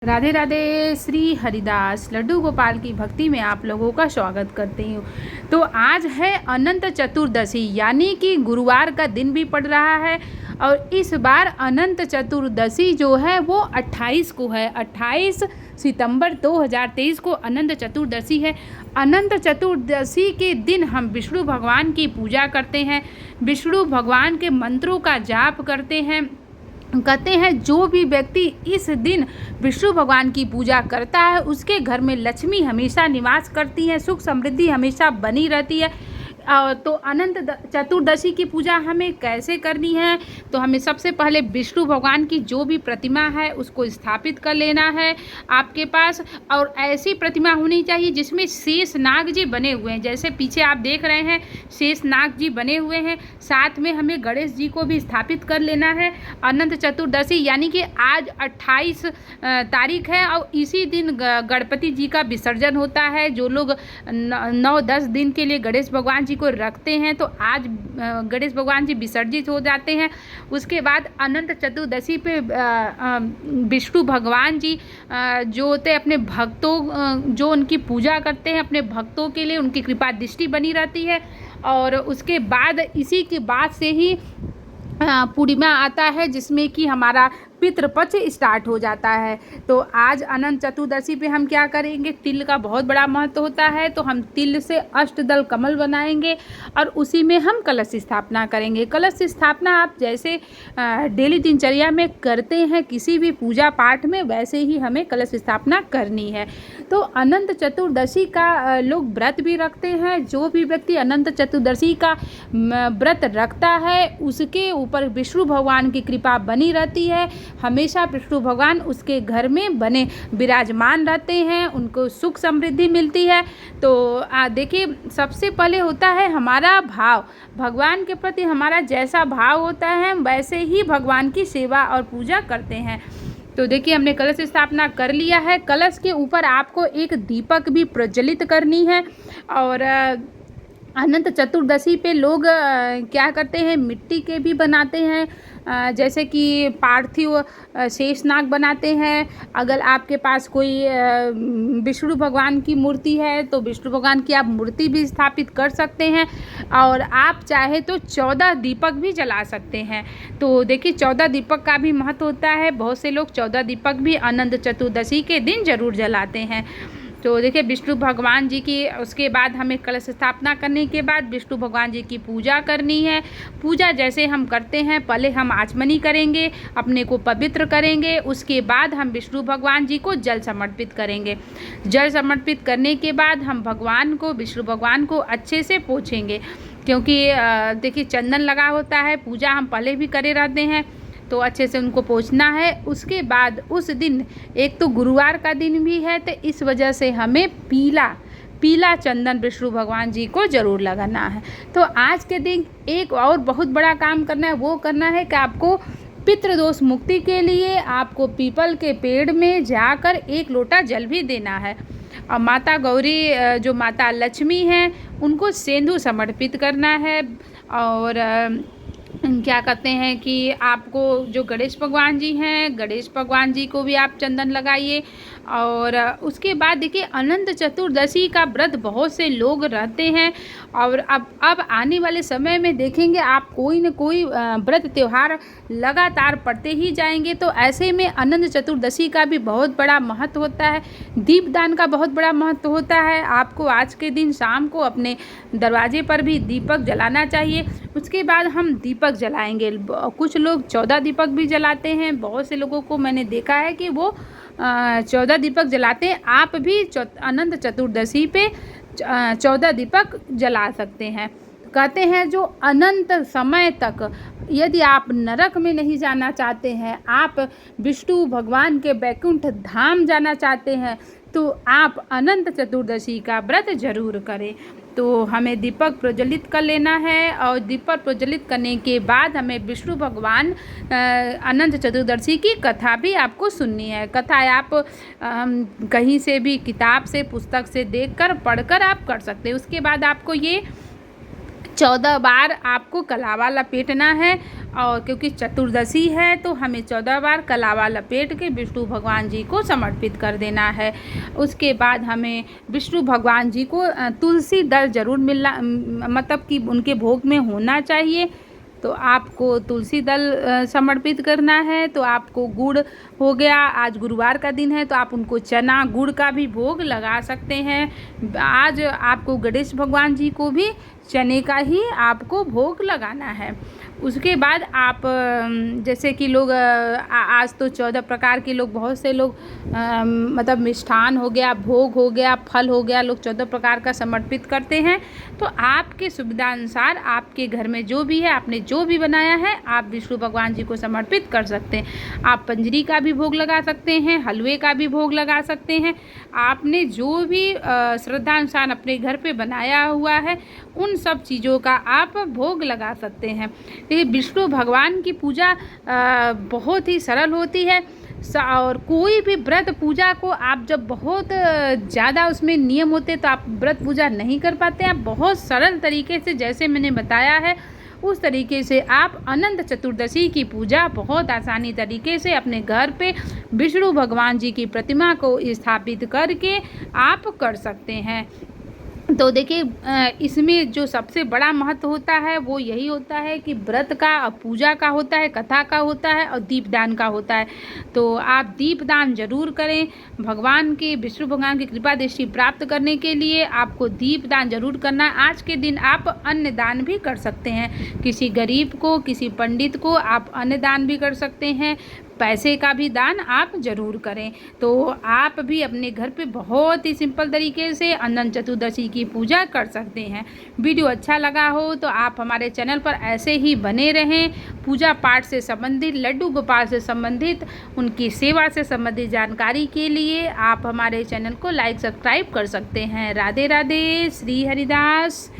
राधे राधे। श्री हरिदास लड्डू गोपाल की भक्ति में आप लोगों का स्वागत करती हूँ। तो आज है अनंत चतुर्दशी, यानी कि गुरुवार का दिन भी पड़ रहा है। और इस बार अनंत चतुर्दशी जो है वो 28 को है। 28 सितंबर 2023 को अनंत चतुर्दशी है। अनंत चतुर्दशी के दिन हम विष्णु भगवान की पूजा करते हैं, विष्णु भगवान के मंत्रों का जाप करते हैं। कहते हैं जो भी व्यक्ति इस दिन विष्णु भगवान की पूजा करता है उसके घर में लक्ष्मी हमेशा निवास करती है, सुख समृद्धि हमेशा बनी रहती है। तो अनंत चतुर्दशी की पूजा हमें कैसे करनी है, तो हमें सबसे पहले विष्णु भगवान की जो भी प्रतिमा है उसको स्थापित कर लेना है आपके पास। और ऐसी प्रतिमा होनी चाहिए जिसमें शेष नाग जी बने हुए हैं, जैसे पीछे आप देख रहे हैं शेष नाग जी बने हुए हैं। साथ में हमें गणेश जी को भी स्थापित कर लेना है। अनंत चतुर्दशी यानी कि आज 28 तारीख है और इसी दिन गणपति जी का विसर्जन होता है। जो लोग 9-10 दिन के लिए गणेश भगवान को रखते हैं तो आज गणेश भगवान जी विसर्जित हो जाते हैं। उसके बाद अनंत चतुर्दशी पे विष्णु भगवान जी जो होते हैं अपने भक्तों जो उनकी पूजा करते हैं, अपने भक्तों के लिए उनकी कृपा दृष्टि बनी रहती है। और उसके बाद इसी के बाद से ही पूर्णिमा आता है जिसमें कि हमारा पितृपक्ष स्टार्ट हो जाता है। तो आज अनंत चतुर्दशी पे हम क्या करेंगे, तिल का बहुत बड़ा महत्व होता है, तो हम तिल से अष्टदल कमल बनाएंगे और उसी में हम कलश स्थापना करेंगे। कलश स्थापना आप जैसे डेली दिनचर्या में करते हैं किसी भी पूजा पाठ में, वैसे ही हमें कलश स्थापना करनी है। तो अनंत चतुर्दशी का लोग व्रत भी रखते हैं। जो भी व्यक्ति अनंत चतुर्दशी का व्रत रखता है उसके ऊपर विष्णु भगवान की कृपा बनी रहती है। हमेशा विष्णु भगवान उसके घर में बने विराजमान रहते हैं, उनको सुख समृद्धि मिलती है। तो देखिए सबसे पहले होता है हमारा भाव, भगवान के प्रति हमारा जैसा भाव होता है हम वैसे ही भगवान की सेवा और पूजा करते हैं। तो देखिए हमने कलश स्थापना कर लिया है। कलश के ऊपर आपको एक दीपक भी प्रज्वलित करनी है। और अनंत चतुर्दशी पे लोग क्या करते हैं, मिट्टी के भी बनाते हैं, जैसे कि पार्थिव शेषनाग बनाते हैं। अगर आपके पास कोई विष्णु भगवान की मूर्ति है तो विष्णु भगवान की आप मूर्ति भी स्थापित कर सकते हैं। और आप चाहे तो 14 दीपक भी जला सकते हैं। तो देखिए 14 दीपक का भी महत्व होता है। बहुत से लोग 14 दीपक भी अनंत चतुर्दशी के दिन जरूर जलाते हैं। तो देखिए विष्णु भगवान जी की उसके बाद हमें कलश स्थापना करने के बाद विष्णु भगवान जी की पूजा करनी है। पूजा जैसे हम करते हैं, पहले हम आचमनी करेंगे, अपने को पवित्र करेंगे, उसके बाद हम विष्णु भगवान जी को जल समर्पित करेंगे। जल समर्पित करने के बाद हम भगवान को विष्णु भगवान को अच्छे से पोंछेंगे, क्योंकि देखिए चंदन लगा होता है, पूजा हम पहले भी करे रहते हैं तो अच्छे से उनको पोंछना है। उसके बाद उस दिन एक तो गुरुवार का दिन भी है, तो इस वजह से हमें पीला चंदन विष्णु भगवान जी को ज़रूर लगाना है। तो आज के दिन एक और बहुत बड़ा काम करना है, वो करना है कि आपको पितृदोष मुक्ति के लिए आपको पीपल के पेड़ में जाकर 1 लोटा जल भी देना है। और माता गौरी जो माता लक्ष्मी हैं उनको सेंधु समर्पित करना है। और क्या कहते हैं कि आपको जो गणेश भगवान जी हैं, गणेश भगवान जी को भी आप चंदन लगाइए। और उसके बाद देखिए अनंत चतुर्दशी का व्रत बहुत से लोग रहते हैं। और अब आने वाले समय में देखेंगे आप कोई न कोई व्रत त्यौहार लगातार पड़ते ही जाएंगे। तो ऐसे में अनंत चतुर्दशी का भी बहुत बड़ा महत्व होता है। दीपदान का बहुत बड़ा महत्व होता है। आपको आज के दिन शाम को अपने दरवाजे पर भी दीपक जलाना चाहिए। उसके बाद हम दीपक जलाएंगे। कुछ लोग 14 दीपक भी जलाते हैं। बहुत से लोगों को मैंने देखा है कि वो 14 दीपक जलाते हैं। आप भी अनंत चतुर्दशी पे 14 दीपक जला सकते हैं। कहते हैं जो अनंत समय तक यदि आप नरक में नहीं जाना चाहते हैं, आप विष्णु भगवान के वैकुंठ धाम जाना चाहते हैं, तो आप अनंत चतुर्दशी का व्रत जरूर करें। तो हमें दीपक प्रज्वलित कर लेना है। और दीपक प्रज्वलित करने के बाद हमें विष्णु भगवान अनंत चतुर्दशी की कथा भी आपको सुननी है। कथा आप कहीं से भी किताब से पुस्तक से देखकर पढ़कर आप कर सकते हैं। उसके बाद आपको ये 14 बार आपको कलावा लपेटना है और क्योंकि चतुर्दशी है तो हमें 14 बार कलावा लपेट के विष्णु भगवान जी को समर्पित कर देना है। उसके बाद हमें विष्णु भगवान जी को तुलसी दल जरूर मिलना, मतलब कि उनके भोग में होना चाहिए। तो आपको तुलसी दल समर्पित करना है। तो आपको गुड़ हो गया, आज गुरुवार का दिन है तो आप उनको चना गुड़ का भी भोग लगा सकते हैं। आज आपको गणेश भगवान जी को भी चने का ही आपको भोग लगाना है। उसके बाद आप जैसे कि लोग आज तो 14 प्रकार के लोग, बहुत से लोग मतलब मिष्ठान हो गया, भोग हो गया, फल हो गया, लोग 14 प्रकार का समर्पित करते हैं। तो आपके सुविधा अनुसार आपके घर में जो भी है, आपने जो भी बनाया है, आप विष्णु भगवान जी को समर्पित कर सकते हैं। आप पंजरी का भी भोग लगा सकते हैं, हलवे का भी भोग लगा सकते हैं। आपने जो भी श्रद्धा अनुसार अपने घर पे बनाया हुआ है उन सब चीज़ों का आप भोग लगा सकते हैं। देखिए, विष्णु भगवान की पूजा बहुत ही सरल होती है। और कोई भी व्रत पूजा को आप जब बहुत ज़्यादा उसमें नियम होते तो आप व्रत पूजा नहीं कर पाते। आप बहुत सरल तरीके से, जैसे मैंने बताया है उस तरीके से आप अनंत चतुर्दशी की पूजा बहुत आसानी तरीके से अपने घर पे विष्णु भगवान जी की प्रतिमा को स्थापित करके आप कर सकते हैं। तो देखिए, इसमें जो सबसे बड़ा महत्व होता है वो यही होता है कि व्रत का, पूजा का होता है, कथा का होता है और दीपदान का होता है। तो आप दीपदान जरूर करें। भगवान के, विष्णु भगवान की कृपा दृष्टि प्राप्त करने के लिए आपको दीपदान जरूर करना है। आज के दिन आप अन्न दान भी कर सकते हैं, किसी गरीब को, किसी पंडित को आप अन्न दान भी कर सकते हैं। पैसे का भी दान आप ज़रूर करें। तो आप भी अपने घर पे बहुत ही सिंपल तरीके से अनंत चतुर्दशी की पूजा कर सकते हैं। वीडियो अच्छा लगा हो तो आप हमारे चैनल पर ऐसे ही बने रहें। पूजा पाठ से संबंधित, लड्डू गोपाल से संबंधित, उनकी सेवा से संबंधित जानकारी के लिए आप हमारे चैनल को लाइक, सब्सक्राइब कर सकते हैं। राधे राधे, श्री हरिदास।